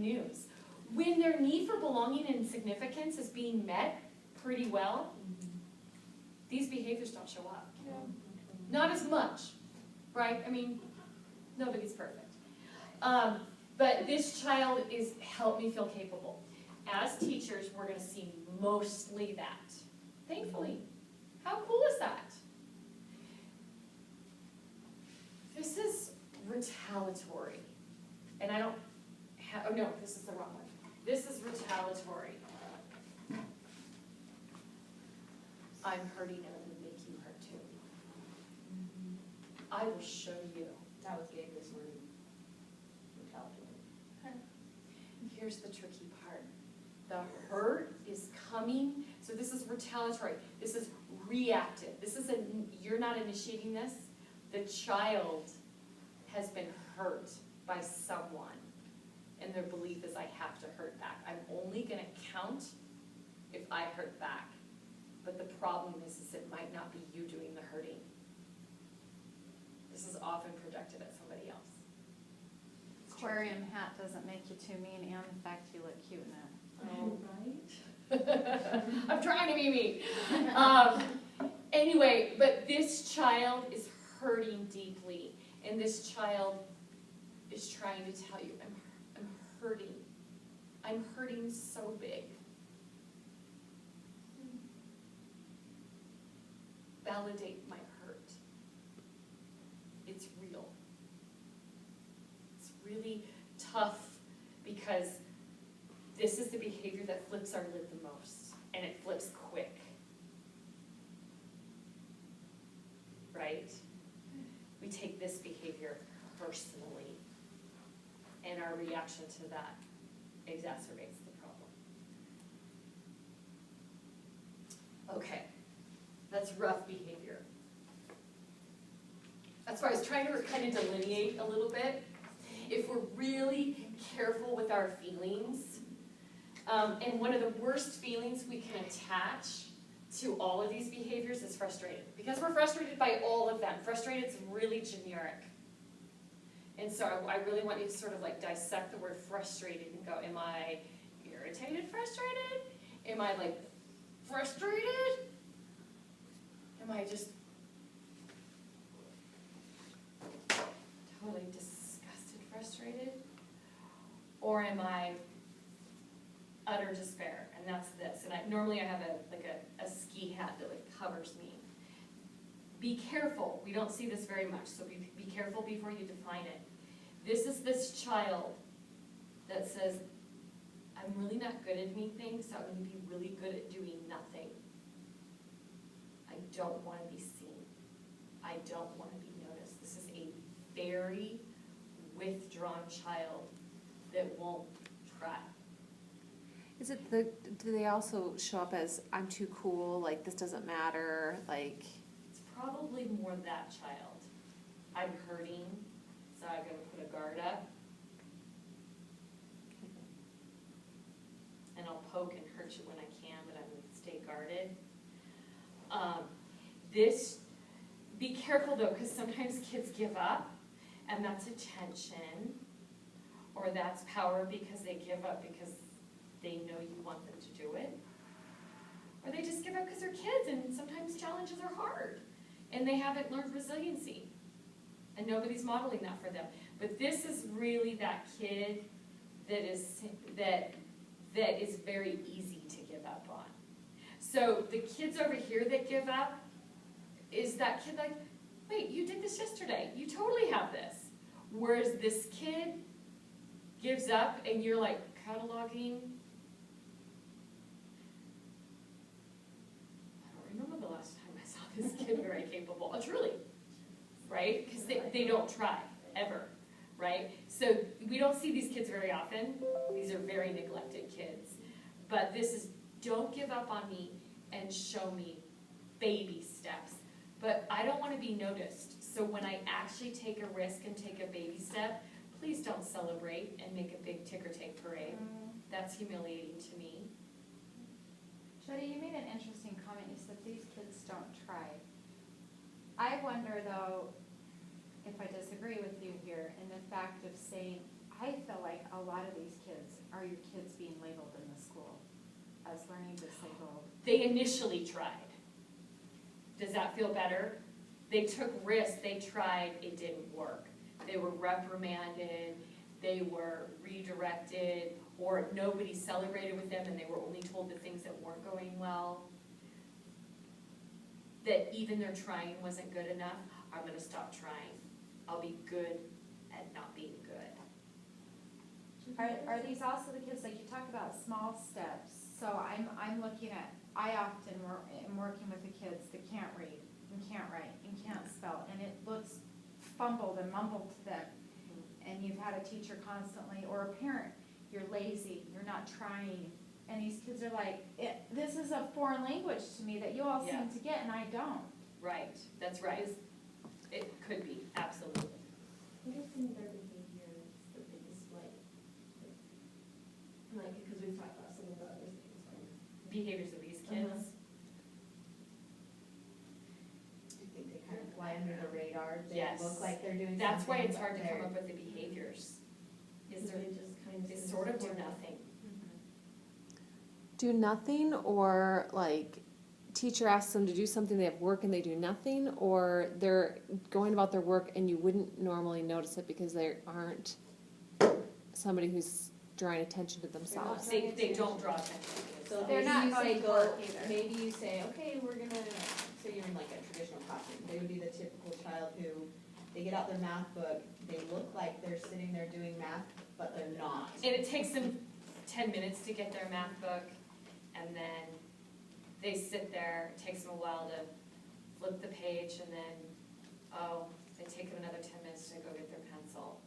news. When their need for belonging and significance is being met pretty well, these behaviors don't show up. Yeah. Not as much, right? I mean, nobody's perfect. But this child is help me feel capable. As teachers, we're going to see mostly that. Thankfully. How cool is that? This is retaliatory. And I don't have, oh no, this is the wrong one. This is retaliatory. I'm hurting and I'm going to make you hurt too. I will show you. That was Gabe this morning. Retaliatory. Here's the tricky part. The hurt is coming. So this is retaliatory. This is reactive. This is you're not initiating this. The child has been hurt by someone. And their belief is I have to hurt back. I'm only going to count if I hurt back. But the problem is it might not be you doing the hurting. This is often projected at somebody else. Aquarium hat doesn't make you too mean, and the fact you look cute in it. Oh, right? I'm trying to be mean. Anyway, but this child is hurting deeply, and this child is trying to tell you, I'm hurting. I'm hurting so big. Validate my hurt. It's real. It's really tough because this is the behavior that flips our lid the most, and it flips quick. Right? We take this behavior personally, and our reaction to that exacerbates the problem. Okay, that's rough behavior. That's why I was trying to kind of delineate a little bit. If we're really careful with our feelings, and one of the worst feelings we can attach to all of these behaviors is frustrated. Because we're frustrated by all of them. Frustrated is really generic. And so I really want you to sort of like dissect the word frustrated and go, am I irritated frustrated? Am I like frustrated? Am I just totally disgusted frustrated? Or am I utter despair? And that's this. And normally I have a ski hat that like covers me. Be careful. We don't see this very much, so be careful before you define it. This is this child that says, I'm really not good at anything, so I'm going to be really good at doing nothing. I don't want to be seen. I don't want to be noticed. This is a very withdrawn child that won't try. Is it do they also show up as, I'm too cool, like this doesn't matter, like? It's probably more that child. I'm hurting, so I'm going to put a guard up. And I'll poke and hurt you when I can, but I'm going to stay guarded. Be careful though, because sometimes kids give up, and that's attention, or that's power because they give up because they know you want them to do it. Or they just give up because they're kids, and sometimes challenges are hard, and they haven't learned resiliency, and nobody's modeling that for them. But this is really that kid that is very easy to give up on. So the kids over here that give up is that kid like, wait, you did this yesterday. You totally have this. Whereas this kid gives up and you're like cataloging. I don't remember the last time I saw this kid very capable. Truly. Right? Because they don't try, ever. Right? So we don't see these kids very often. These are very neglected kids. But this is, don't give up on me and show me baby steps. But I don't want to be noticed. So when I actually take a risk and take a baby step, please don't celebrate and make a big ticker-tape parade. That's humiliating to me. Jody, you made an interesting comment. You said these kids don't try. I wonder, though, if I disagree with you here in the fact of saying, I feel like a lot of these kids are your kids being labeled in the school as learning disabled? They initially tried. Does that feel better? They took risks, they tried, it didn't work. They were reprimanded, they were redirected, or nobody celebrated with them and they were only told the things that weren't going well. That even their trying wasn't good enough, I'm gonna stop trying. I'll be good at not being good. Are these also the kids, like you talk about small steps, so I'm looking at, I often am working with the kids that can't read and can't write and can't spell, and it looks fumbled and mumbled to them. And you've had a teacher constantly, or a parent, you're lazy, you're not trying, and these kids are like, this is a foreign language to me that you all Yeah. seem to get and I don't. Right, that's right. It could be, absolutely. I'm guessing their behavior is the biggest, like, because we've talked about some of the other things, like. Behaviors of these kids. I think they kind of fly under the radar, they Yes. look like they're doing something. That's why it's but hard to they're- come up with the behaviors. Is there, They just kind of. they sort of do nothing. Do nothing, or like teacher asks them to do something, they have work and they do nothing, or they're going about their work and you wouldn't normally notice it because they aren't somebody who's drawing attention to themselves. They don't draw attention to So themselves. They're maybe not you going say to go, work either. maybe you say, okay, we're gonna, say you're in like a traditional classroom, they would be the typical child who, they get out their math book, they look like they're sitting there doing math, but they're not. And it takes them 10 minutes to get their math book, and then they sit there, it takes them a while to flip the page, and then, they take them another 10 minutes to go get their pencil.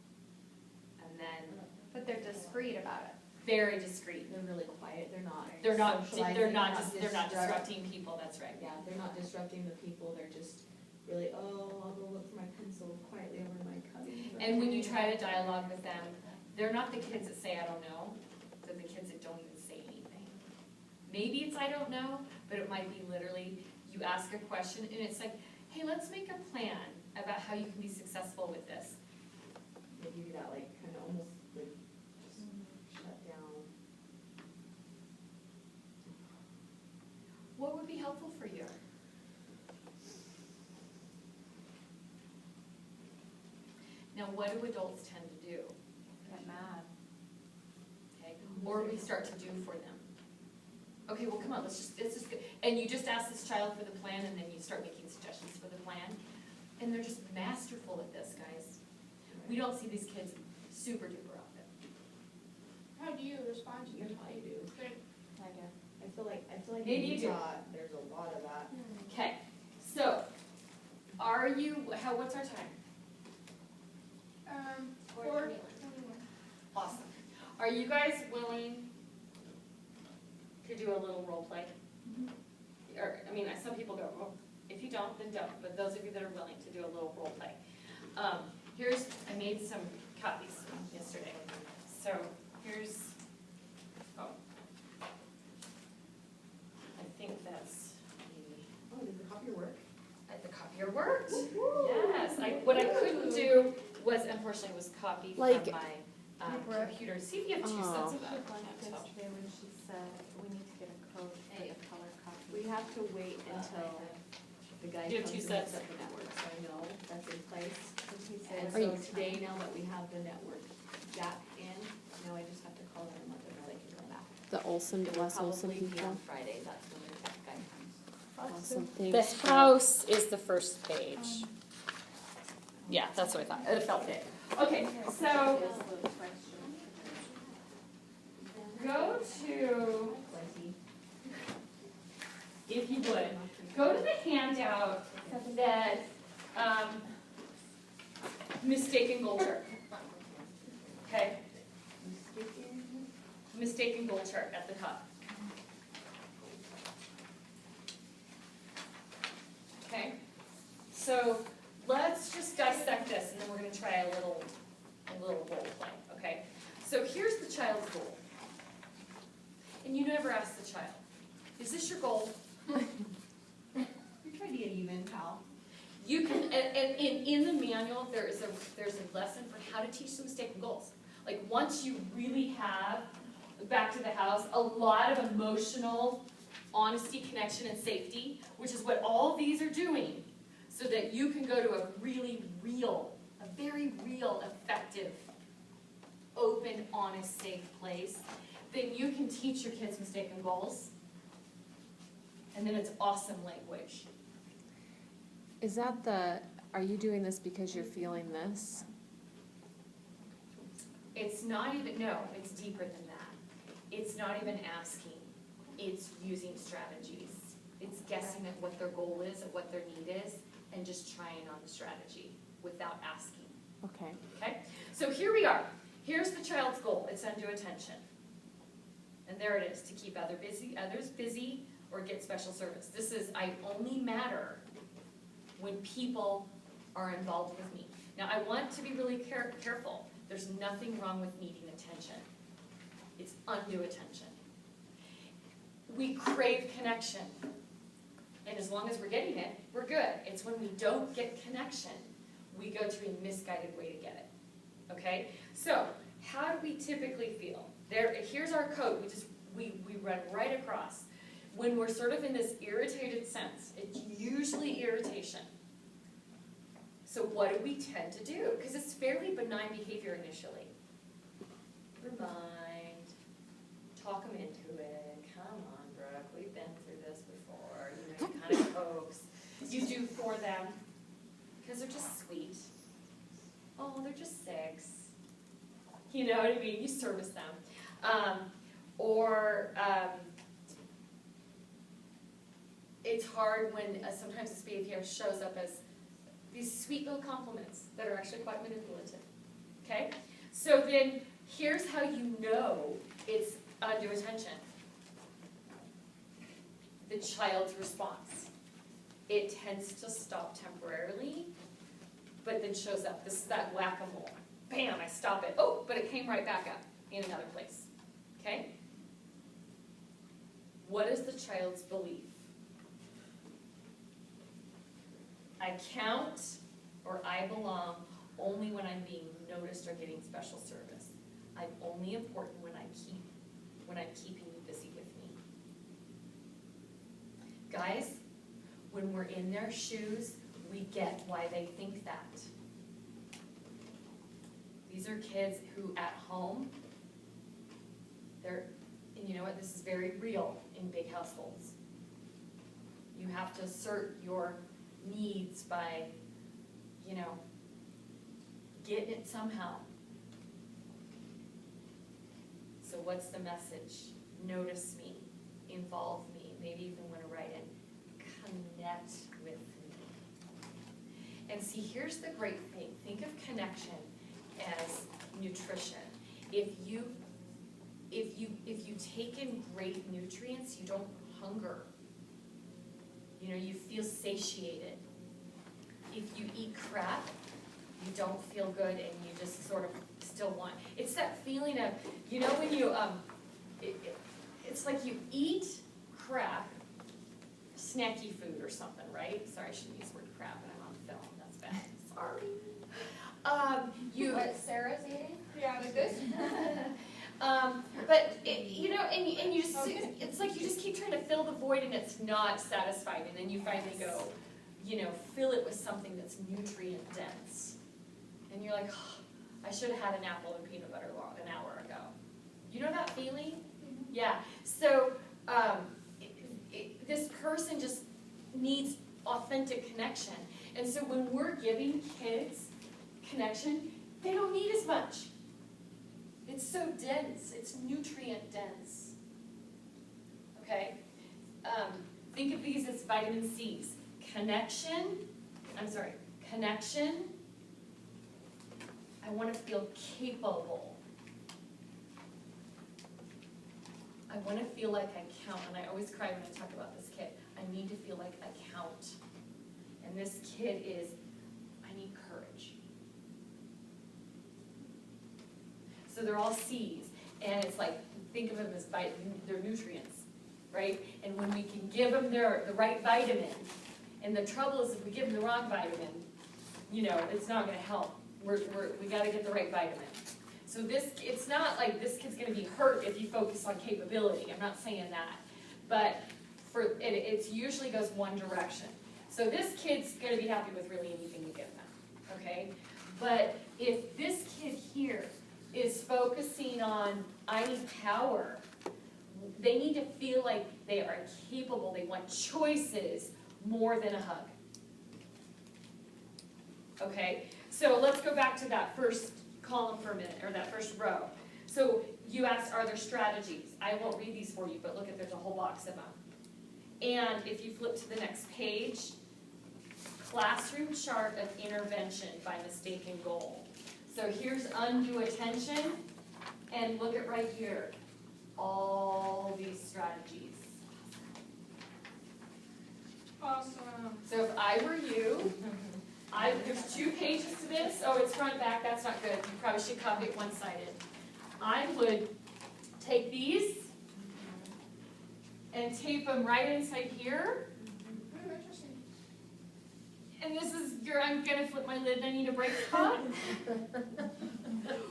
And then, But they're discreet about it. very discreet. They're really quiet, they're not. They're not socializing, they're not disrupting people, that's right. Yeah, they're not disrupting the people, they're just really, I'll go look for my pencil quietly over my cubby. And when you try to dialogue with them, they're not the kids that say, I don't know, they're the kids that don't even say anything. Maybe it's I don't know, but it might be literally, you ask a question and it's like, hey, let's make a plan about how you can be successful with this. They give you that like, kind of almost like, just shut down. What would be helpful for you? Now, what do adults tend to do? Get mad. Okay, or we start to do for them. Okay, well, come on, let's just, and you just ask this child for the plan, and then you start making suggestions for the plan, and they're just masterful at this, guys. We don't see these kids super duper often. How do you respond to Here's them? how you do. I do. I feel like Maybe in you do. Utah, there's a lot of that. Okay, so, are you, what's our time? 4:21. Awesome. Are you guys willing to do a little role play? Or, I mean, some people go, well, if you don't, then don't, but those of you that are willing to do a little role play. I made some copies yesterday. So, here's, I think that's Oh, did the copier work? the copier worked. Yes, what I couldn't do was, unfortunately, was copy Like- from my computer. See if you have two Oh. sets She of that. left yesterday when she said, we need to get a code for the color copy. We have to wait until the guy You have comes two and hooks sets? up the network, so I know that's in place. And Are you- so today, now that we have the network jack in, now I just have to call them and let them know they can go back. The Olson, It will Wes Olson probably be people. on Friday, that's when the tech guy comes. Awesome, The thanks. for- house is the first page. Yeah, that's what I thought. It felt it. Okay, so go to, Plenty. if you would, go to the handout that, mistaken goal chart. Okay, mistaken goal chart at the top. Okay, so let's just dissect this and then we're gonna try a little role play, okay? So here's the child's goal. And you never ask the child, is this your goal? You're trying to get even, pal. You can, and in the manual, there's a lesson for how to teach them mistaken goals. Like, once you really have back to the house, a lot of emotional honesty, connection, and safety, which is what all these are doing, so that you can go to a really real, a very real, effective, open, honest, safe place. Then you can teach your kids mistaken goals. And then it's awesome language. Is that are you doing this because you're feeling this? It's not even, no, it's deeper than that. It's not even asking. It's using strategies. It's guessing at what their goal is, at what their need is, and just trying on the strategy without asking. Okay. Okay? So here we are. Here's the child's goal. It's undue attention. And there it is, to keep others busy or get special service. This is, I only matter when people are involved with me. Now, I want to be really careful. There's nothing wrong with needing attention. It's undue attention. We crave connection. And as long as we're getting it, we're good. It's when we don't get connection, we go to a misguided way to get it. Okay? So, how do we typically feel? Here's our code. We run right across. When we're sort of in this irritated sense, it's usually irritation. So what do we tend to do? Because it's fairly benign behavior initially. Remind, talk them into it. Come on, Brooke, we've been through this before. You kind of coax. You do for them, because they're just sweet. Oh, they're just 6. You know what I mean? You service them. It's hard when sometimes this behavior shows up as these sweet little compliments that are actually quite manipulative. Okay? So then, here's how you know it's undue attention. The child's response. It tends to stop temporarily, but then shows up. This is that whack-a-mole. Bam, I stop it. Oh, but it came right back up in another place. Okay? What is the child's belief? I count or I belong only when I'm being noticed or getting special service. I'm only important when I'm keeping you busy with me. Guys, when we're in their shoes, we get why they think that. These are kids who at home, and you know what, this is very real in big households. You have to assert your needs by, getting it somehow. So what's the message? Notice me, involve me, maybe even want to write in, connect with me. And see, here's the great thing. Think of connection as nutrition. If you take in great nutrients, you don't hunger. You feel satiated. If you eat crap, you don't feel good and you just sort of still want. It's that feeling of, when you, it's like you eat crap, snacky food or something, right? Sorry, I shouldn't use the word crap, but I'm on film, that's bad, sorry. What Sarah's eating? Yeah, like this? But and you just, it's like you just keep trying to fill the void and it's not satisfying, and then you finally go, fill it with something that's nutrient dense. And you're like, oh, I should have had an apple and peanut butter an hour ago. You know that feeling? Mm-hmm. Yeah. So this person just needs authentic connection. And so when we're giving kids connection, they don't need as much. It's so dense. It's nutrient dense. Okay? Think of these as vitamin C's. Connection. I want to feel capable. I want to feel like I count. And I always cry when I talk about this kid. I need to feel like I count. And this kid is, I need courage. So they're all C's. And it's like, think of them as they're nutrients, right? And when we can give them the right vitamin, and the trouble is if we give them the wrong vitamin, it's not going to help. We got to get the right vitamin. So this, it's not like this kid's gonna be hurt if you focus on capability, I'm not saying that. But it usually goes one direction. So this kid's gonna be happy with really anything you give them, okay? But if this kid here is focusing on, I need power, they need to feel like they are capable, they want choices more than a hug. Okay, so let's go back to that first column for a minute, or that first row. So you asked, are there strategies? I won't read these for you, but look at, there's a whole box of them. And if you flip to the next page, classroom chart of intervention by mistaken goal. So here's undue attention, and look at right here, all these strategies. Awesome. So if I were you, there's 2 pages to this. Oh, it's front, back, that's not good. You probably should copy it one-sided. I would take these and tape them right inside here. Interesting. And this is I'm gonna flip my lid and I need a break spot.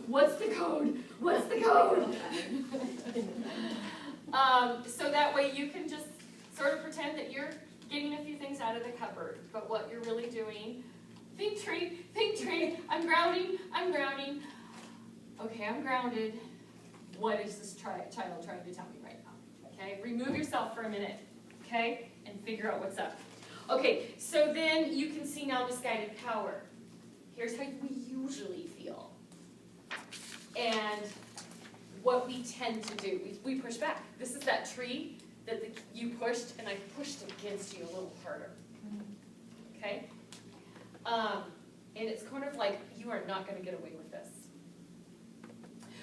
What's the code? What's the code? So that way you can just sort of pretend that you're getting a few things out of the cupboard, but what you're really doing, think tree, I'm grounding. Okay, I'm grounded. What is this child trying to tell me right now? Okay, remove yourself for a minute, okay, and figure out what's up. Okay, so then you can see now misguided power. Here's how we usually feel. And what we tend to do, we push back. This is that tree that you pushed, and I pushed against you a little harder. Okay? And it's kind of like, you are not going to get away with this.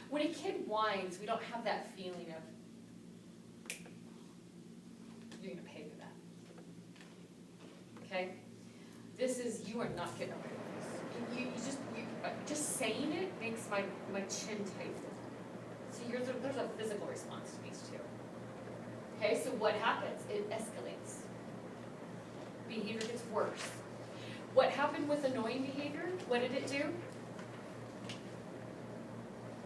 When a kid whines, we don't have that feeling of, you're going to pay for that. Okay? This is, you are not getting away with this. Just saying it makes my chin tighten. So there's a physical response to these two. Okay, so what happens? It escalates. Behavior gets worse. What happened with annoying behavior? What did it do?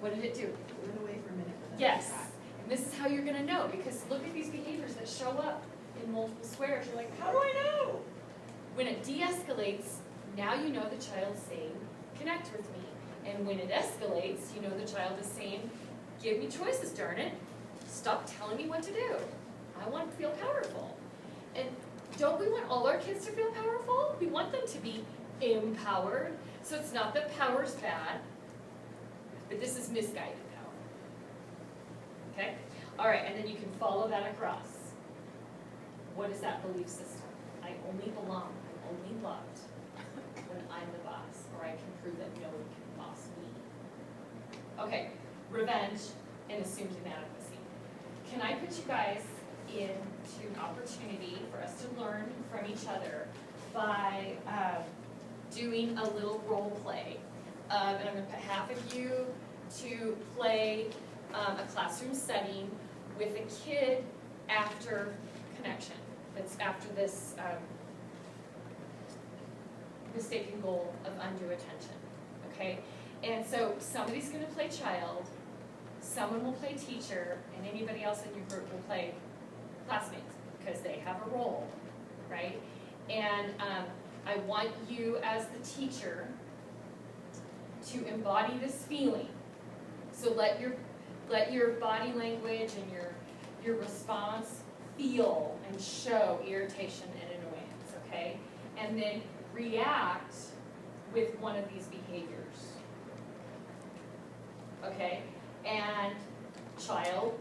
What did it do? It went away for a minute. but then Yes. came back. And this is how you're going to know, because look at these behaviors that show up in multiple squares. You're like, how do I know? When it de-escalates, now you know the child's saying, connect with me. And when it escalates, you know the child is saying, give me choices, darn it. Stop telling me what to do. I want to feel powerful. And don't we want all our kids to feel powerful? We want them to be empowered. So it's not that power's bad, but this is misguided power. Okay? All right, and then you can follow that across. What is that belief system? I only belong, I'm only loved when I'm the boss, or I can prove that no one can boss me. Okay, revenge and assumed inadequacy. Can I put you guys into an opportunity for us to learn from each other by doing a little role play? And I'm going to put half of you to play a classroom setting with a kid after connection. That's after this mistaken goal of undue attention, okay? And so somebody's going to play child, someone will play teacher, and anybody else in your group will play classmates because they have a role, right? And I want you as the teacher to embody this feeling. So let your body language and your response feel and show irritation and annoyance, okay? And then react with one of these behaviors, okay? And child,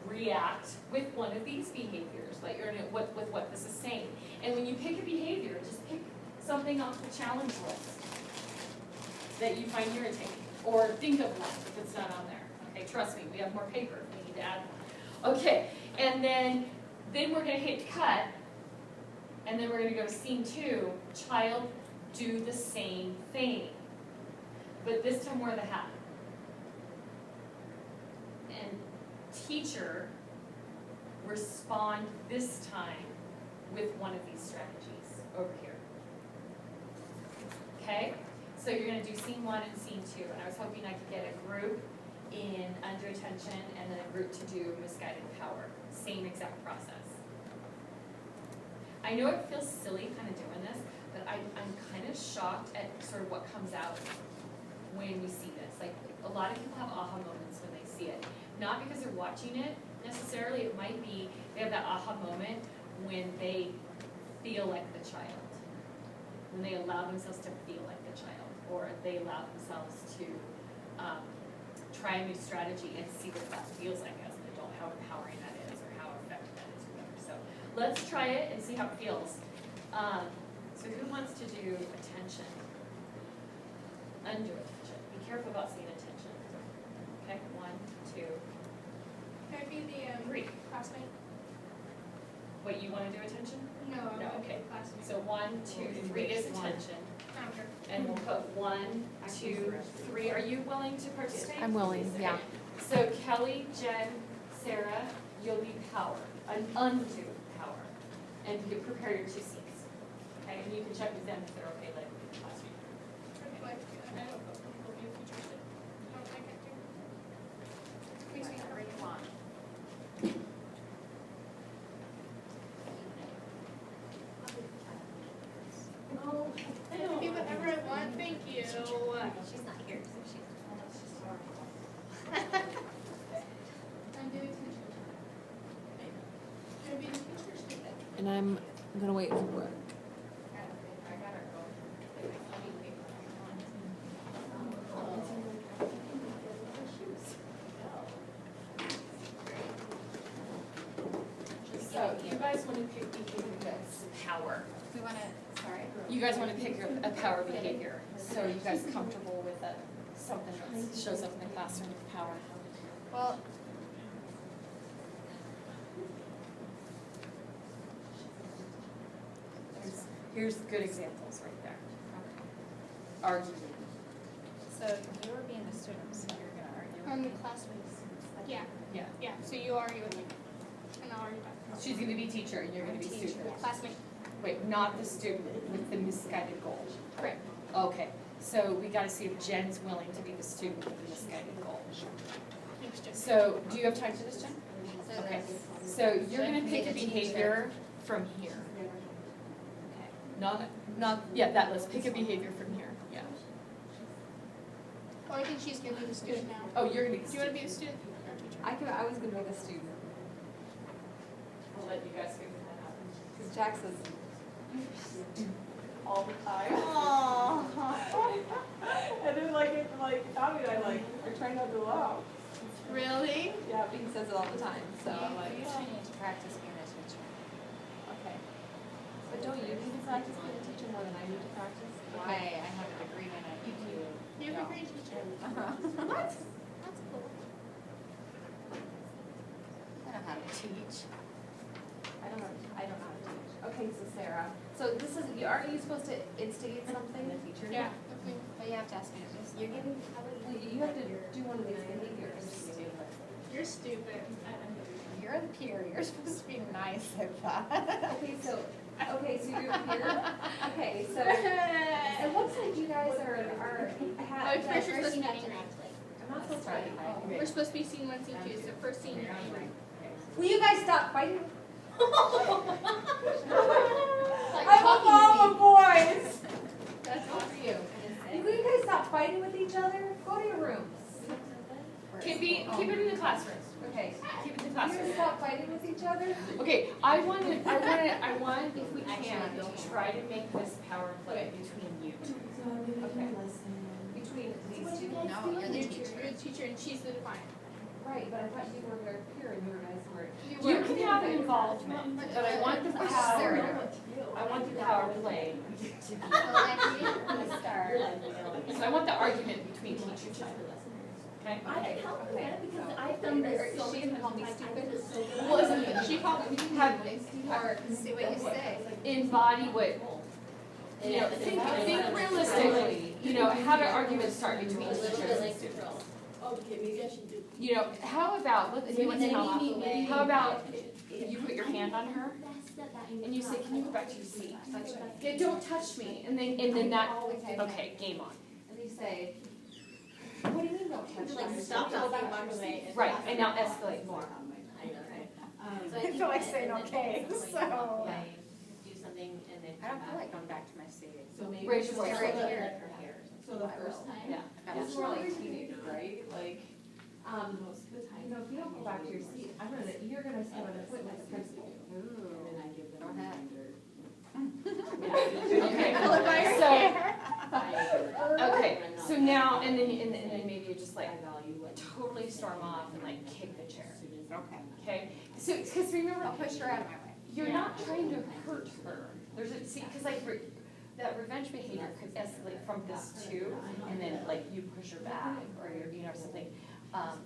react with one of these behaviors, like you're with what this is saying. And when you pick a behavior, just pick something off the challenge list that you find irritating, or think of one if it's not on there. Okay, trust me, we have more paper, we need to add one. Okay, and then we're gonna hit cut, and then we're gonna go to scene 2, child, do the same thing. But this time wear the hat. And teacher, respond this time with one of these strategies over here. Okay? So you're gonna do scene 1 and scene 2, and I was hoping I could get a group in under attention and then a group to do misguided power. Same exact process. I know it feels silly kind of doing this, but I'm kind of shocked at sort of what comes out when we see this. Like, a lot of people have aha moments when they see it. Not because they're watching it necessarily, it might be they have that aha moment when they feel like the child. When they allow themselves to feel like the child, or they allow themselves to try a new strategy and see what that feels like as an adult, how empowering that is, or how effective that is, or whatever. So let's try it and see how it feels. So who wants to do attention? Under attention. Be careful about saying attention. Okay, 1, 2, Can I be the 3. classmate? Wait, you want to do attention? No, I No, want to be okay. the classmate. So 1, 2, 3 is attention. After. And we'll put 1, 2, 3. Are you willing to participate? I'm willing, yeah. Okay. So Kelly, Jen, Sarah, you'll be power, an undo power. And you prepare your 2 scenes. Okay, and you can check with them if they're okay later with the classroom. Okay, like, I don't know if people be teachers that don't like it too. Makes me hurt. Oh, I can be whatever I want, thank you. she's not here, so she's. I'm doing teacher. Can I be the teacher's student? And I'm gonna wait for Brooke. I gotta go. So you guys want to pick behavior that's power. We wanna, sorry. You guys want to pick a power behavior. So you guys comfortable with something that shows up in the classroom with power? Well, Here's good examples right there. Argument. so you were being the student, so you're gonna argue. I'm the classmates. Yeah, Yeah. yeah, so you argue with me. And I'll argue back. She's going to be teacher and you're going to be Teacher. student. Classmate. Wait, not the student with the misguided goal. Correct. Okay, so we gotta see if Jen's willing to be the student with the misguided goal. Thanks, Jen. So, do you have time for this, Jen? Okay, so you're gonna pick a behavior from here. Okay. Yeah, that list, pick a behavior from here, yeah. Oh, I think she's gonna be the student now. Oh, you're gonna be the Do you wanna student. be the student or teacher? I was gonna be the student, I'll let you guys figure that out. because Jack says All the time. and then Tommy and I are trying not to laugh. Really? Yeah, but he says it all the time, so I'm like, You don't need to practice being a teacher. okay. But don't you need to practice being a teacher more than I need to practice? I have a degree in it, you do. You're a great teacher. What? That's cool. I know how to teach. I don't know how to teach. Okay, so Sarah, so this is, aren't you supposed to instigate something? The teacher? Yeah. But you have to ask me to do something. You're getting, well, you have to do one of these behaviors. You're stupid. You're the peer, you're supposed to be nice, I thought. Okay, so you're here. Okay, so it looks like you guys are Oh, first you're supposed to be angry. I'm not supposed to write. We're supposed to be scene 1, scene 2, so first scene you're angry. Will you guys stop fighting? Like I'm a talking mom to of boys. That's all for you. Will you guys stop fighting with each other? Go to your rooms. Keep it in the classroom. Okay. Keep it in the You classroom. guys stop fighting with each other? Okay, I want, if we can, to try to make this power play between you two. Okay. Between these two? No, you're the teacher. You're the teacher and she's the defiant. Right, but I thought you were their peer and you guys were. You can have an involvement, but I want the power, I want the power play to be. So I want the argument between teacher and child. Okay? I can help with that because I've done this so many times. Well, isn't it? She called me. Have, Or see what you say. embody what, you know, think realistically, you know, have an argument start between teachers and students. Okay, maybe I should do. You know, how about, how about you put your hand on her and you say, can you go back to your seat? Yeah, don't touch me, and then that, okay, game on. you say, what do you mean don't touch Like, them? stop Go back talking to your seat. Right, and now escalate more. I know, right? So I think feel like that- saying and then okay, at some point, so- like, do something and then I don't come feel back. like going back to my seat. So maybe. Raise your so voice. the- Right here. Like her hair or something. So the first time. Yeah. It's more like teenager, right? Like, Most of the time. you know, if you don't go back to your seat, you're gonna have an appointment with the principal. And then I give them Go a ahead. reminder. Okay, Color my so, I- okay, I'm not- so now, and then maybe you just like I value what. totally storm off and like kick the chair, Okay. okay? So, because remember, I'll push her out of my way. you're not trying to hurt her. There's a, see, because like that revenge behavior could escalate from this too, and then like you push her back, or you're, you know, something.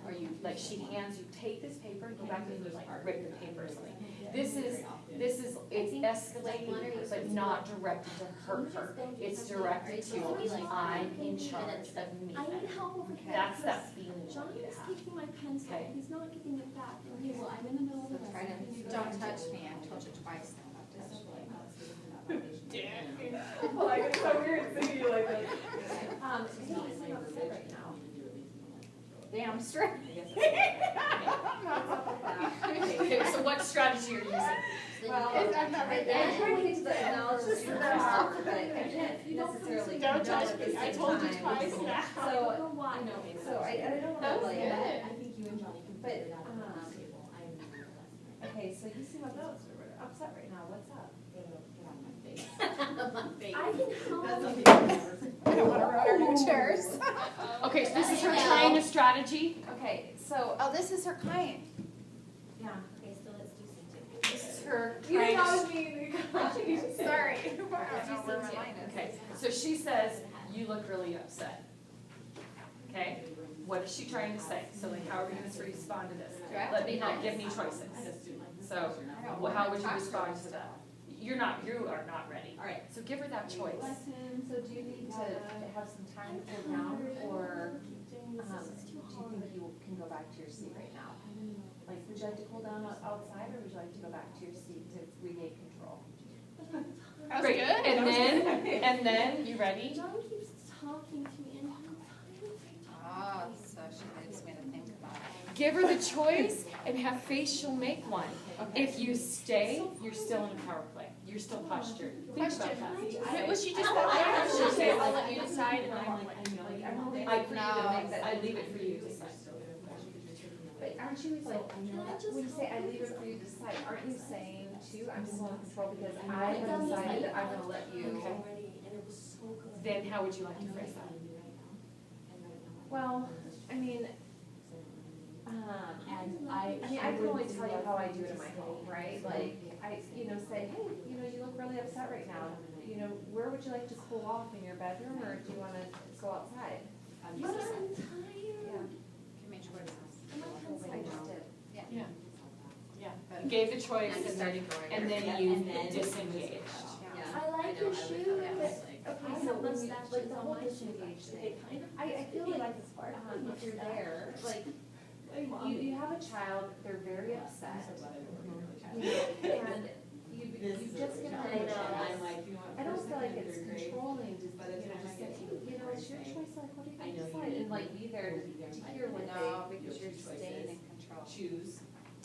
Or you, like she hands you, take this paper and go back and like rip the paper or something. This is, it's escalating, but not directed to hurt her. It's directed to, I'm in charge of me. I need help over here. That's that feeling you Johnny want is to have. taking my pencil, Okay. he's not giving it back, okay, well, I'm in the middle of a Try lesson. to, don't touch me, I told you twice now not to touch me. Well, I get so weird seeing you like this. Hey, you seem upset right now. Damn straight. Okay, so what strategy are you using? Well, I'm not right I'm there. trying to get to the acknowledge that you're wrong, but I can't necessarily Don't condone touch at the me. I same told you time. twice now. So, I don't know why. so I don't That wanna was like. good. I think you and Johnny can But, figure it out on the table. I am not lesson. Okay, so you seem upset right now, what's up? Get out of my face. My face. I can help. That's something I've never said. I don't wanna run our new chairs. Okay, so this is her trying a strategy. Okay, so, Oh, this is her kind. yeah. Okay, so let's do something. This is her You trying know to. me. Sorry. I don't know where my line is. Okay, so she says, you look really upset. Okay, what is she trying to say? So like, how are we gonna respond to this? Do I have Let to me be know, nice? give me choices. So, I don't well, how wanna would you talk to respond her. to that? You are not ready. All right. So give her that choice. Lesson, so do you need to have some time to cool down, or, do you think you can go back to your seat right now? Like, would you like to cool down outside, or would you like to go back to your seat to regain control? That was Great. good. And then, you ready? John keeps talking to me and I'm Oh, so she needs me to think about it. Give her the choice and have faith she'll make one. If you stay, you're still in power play. You're still postured. Think about that. Was she just? I She said, I'll let you decide, and I'm like, I leave it for you to decide. But aren't you like, when you say I leave it for you to decide, aren't you saying too, I'm still in control because I have decided that I'm gonna let you? Okay. and it was so good. Then how would you like to phrase that? Well, I mean, And I can only tell you how I do it in my home, right? Like, I, say, hey, you look really upset right now. Where would you like to cool off, in your bedroom, or do you wanna go outside? But I'm tired. Give me choices. I just did. Yeah. You gave the choice and then you disengaged. I like your shoe, but Okay, I so have when you, mustache like, the on whole my disengaged shoe. thing, Kind of. I feel like, if you're there, like, you have a child, they're very upset. And you just get on I the know. chest. I'm like, I don't feel like it's controlling to, just say, hey, it's your choice, like, what do you decide? And like, be there to hear what No, they, because you're staying in control. choose.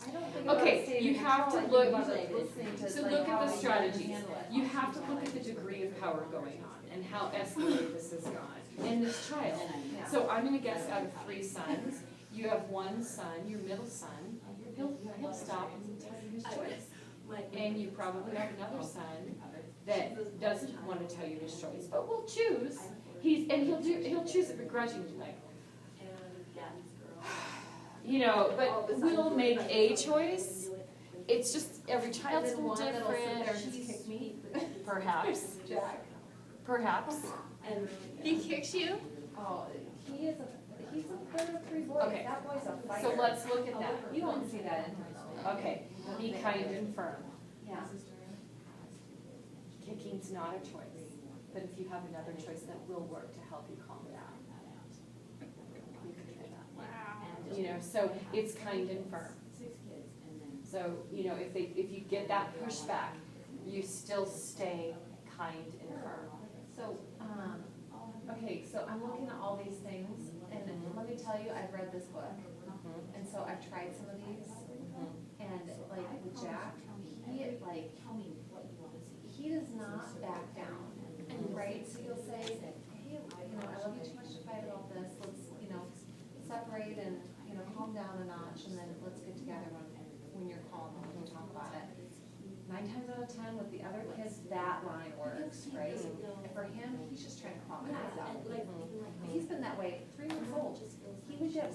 I don't think about Okay, staying you in have to control, I think look- about, like, listening to, So like, look how at the they strategies. handle it. You have to look at the degree of power going on and how escalated this has gone in this child. Yeah. So I'm gonna guess out of 3 sons, you have one son, your middle son, he'll stop and tell you his choice. And you probably have another son that doesn't wanna tell you his choice, but will choose. He'll choose it begrudgingly, like, but we'll make a choice. It's just every child's And then one that'll sit there and different. just kick me. Perhaps, Jack. perhaps. And, He kicks you? oh, he's a third of 3 boys. Okay. That boy's a fighter. So let's look at that. You won't see that in him though. Okay, be kind and firm. Yeah. Kicking's not a choice, but if you have another choice that will work to help you calm down, you can try that. So it's kind and firm. So, if you get that pushback, you still stay kind and firm. So, okay, so I'm looking at all these things, and let me tell you, I've read this book, and so I've tried some of these, and like with Jack, he does not back down, right? So you'll say, hey, I love you too much to fight about this, let's, separate and, calm down a notch, and then let's get together when you're calm and we can talk about it. 9 times out of 10 with the other kids, that line works, right? And for him, he's just trying to calm it down. He's been that way, 3 months old. He would get